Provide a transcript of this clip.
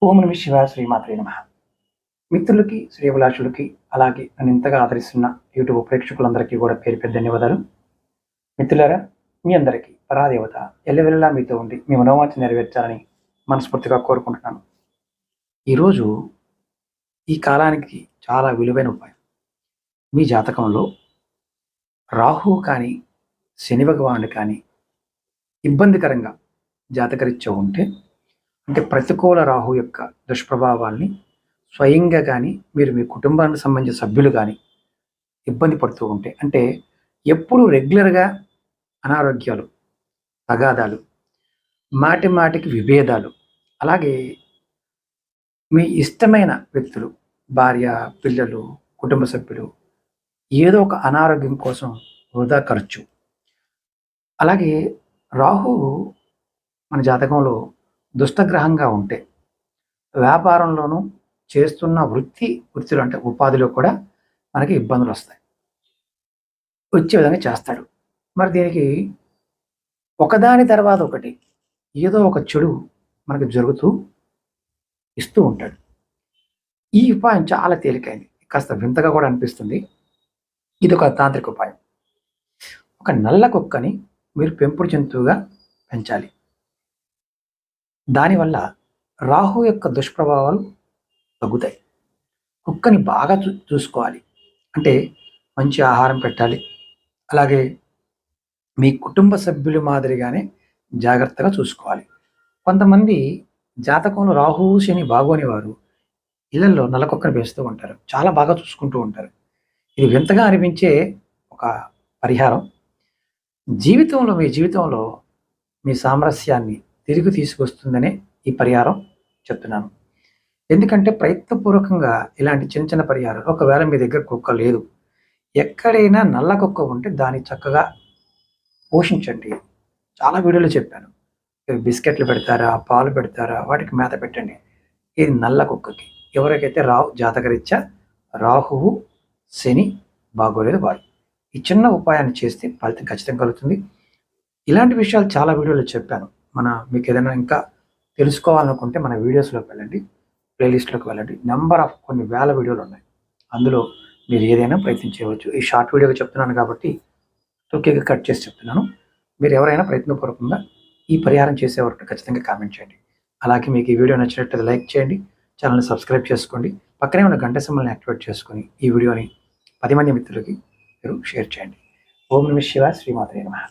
ఓం నమ శివాయ శ్రీమాత్రే నమః. మిత్రులకి, శ్రేయోభిలాషులకి, అలాగే నన్ను ఇంతగా ఆదరిస్తున్న యూట్యూబ్ ప్రేక్షకులందరికీ కూడా పేరు పేరు ధన్యవాదాలు. మిత్రులారా, మీ అందరికీ పరాదేవత ఎల్లవెల్లలా మీతో ఉండి మీ మనోవాంఛ నెరవేర్చాలని మనస్ఫూర్తిగా కోరుకుంటున్నాను. ఈరోజు ఈ కాలానికి చాలా విలువైన ఉపాయం. మీ జాతకంలో రాహువు కానీ, శని భగవానుడు కానీ ఇబ్బందికరంగా జాతకరీత్యా ఉంటే, అంటే ప్రతికూల రాహు యొక్క దుష్ప్రభావాల్ని స్వయంగా కానీ, మీరు మీ కుటుంబానికి సంబంధించిన సభ్యులు కానీ ఇబ్బంది పడుతూ ఉంటే, అంటే ఎప్పుడు రెగ్యులర్గా అనారోగ్యాలు, తగాదాలు, మాటి మాటికి విభేదాలు, అలాగే మీ ఇష్టమైన వ్యక్తులు, భార్య, పిల్లలు, కుటుంబ సభ్యులు ఏదో ఒక అనారోగ్యం కోసం వృధా ఖర్చు. అలాగే రాహువు మన జాతకంలో దుష్టగ్రహంగా ఉంటే వ్యాపారంలోనూ చేస్తున్న వృత్తిలో అంటే ఉపాధిలో కూడా మనకి ఇబ్బందులు వస్తాయి, వచ్చే విధంగా చేస్తాడు. మరి దీనికి ఒకదాని తర్వాత ఒకటి ఏదో ఒక చెడు మనకు జరుగుతూ ఇస్తూ ఉంటాడు. ఈ ఉపాయం చాలా తేలికైంది, కాస్త వింతగా కూడా అనిపిస్తుంది. ఇది ఒక తాంత్రిక ఉపాయం. ఒక నల్ల కుక్కని మీరు పెంపుడు జంతువుగా పెంచాలి. దానివల్ల రాహు యొక్క దుష్ప్రభావాలు తగ్గుతాయి. కుక్కని బాగా చూసుకోవాలి, అంటే మంచి ఆహారం పెట్టాలి. అలాగే మీ కుటుంబ సభ్యుల మాదిరిగానే జాగ్రత్తగా చూసుకోవాలి. కొంతమంది జాతకంలో రాహు శని బాగోని వారు ఇళ్లలో నల్ల కుక్కని పెంచుతూ ఉంటారు, చాలా బాగా చూసుకుంటూ ఉంటారు. ఇది వింతగా అనిపించే ఒక పరిహారం. మీ జీవితంలో మీ సామరస్యాన్ని తిరిగి తీసుకొస్తుందనే ఈ పరిహారం చెప్తున్నాను. ఎందుకంటే ప్రయత్నపూర్వకంగా ఇలాంటి చిన్న చిన్న పరిహారాలు, ఒకవేళ మీ దగ్గర కుక్క లేదు, ఎక్కడైనా నల్ల కుక్క ఉంటే దాన్ని చక్కగా పోషించండి. చాలా వీడియోలు చెప్పాను. బిస్కెట్లు పెడతారా, పాలు పెడతారా, వాటికి మేత పెట్టండి. ఇది నల్ల కుక్కకి. ఎవరికైతే జాతకరీత్యా రాహువు శని బాగోలేదు వారు ఈ చిన్న ఉపాయాన్ని చేస్తే ఫలితం ఖచ్చితంగా కలుగుతుంది. ఇలాంటి విషయాలు చాలా వీడియోలు చెప్పాను. మీకు ఏదైనా ఇంకా తెలుసుకోవాలనుకుంటే మన వీడియోస్లోకి వెళ్ళండి, ప్లేలిస్ట్లోకి వెళ్ళండి. కొన్ని వేల వీడియోలు ఉన్నాయి, అందులో మీరు ఏదైనా ప్రయత్నించవచ్చు. ఈ షార్ట్ వీడియోగా చెప్తున్నాను కాబట్టి టోకేగా కట్ చేసి చెప్తున్నాను. మీరు ఎవరైనా ప్రయత్నపూర్వకంగా ఈ పరిహారం చేసేవారు ఖచ్చితంగా కామెంట్ చేయండి. అలాగే మీకు ఈ వీడియో నచ్చినట్లయితే లైక్ చేయండి, ఛానల్ని సబ్స్క్రైబ్ చేసుకోండి, పక్కనే ఉన్న గంట సింబల్ని యాక్టివేట్ చేసుకొని ఈ వీడియోని 10 మంది మిత్రులకి మీరు షేర్ చేయండి. ఓం నమః శివాయ శ్రీమాత్రే నమః.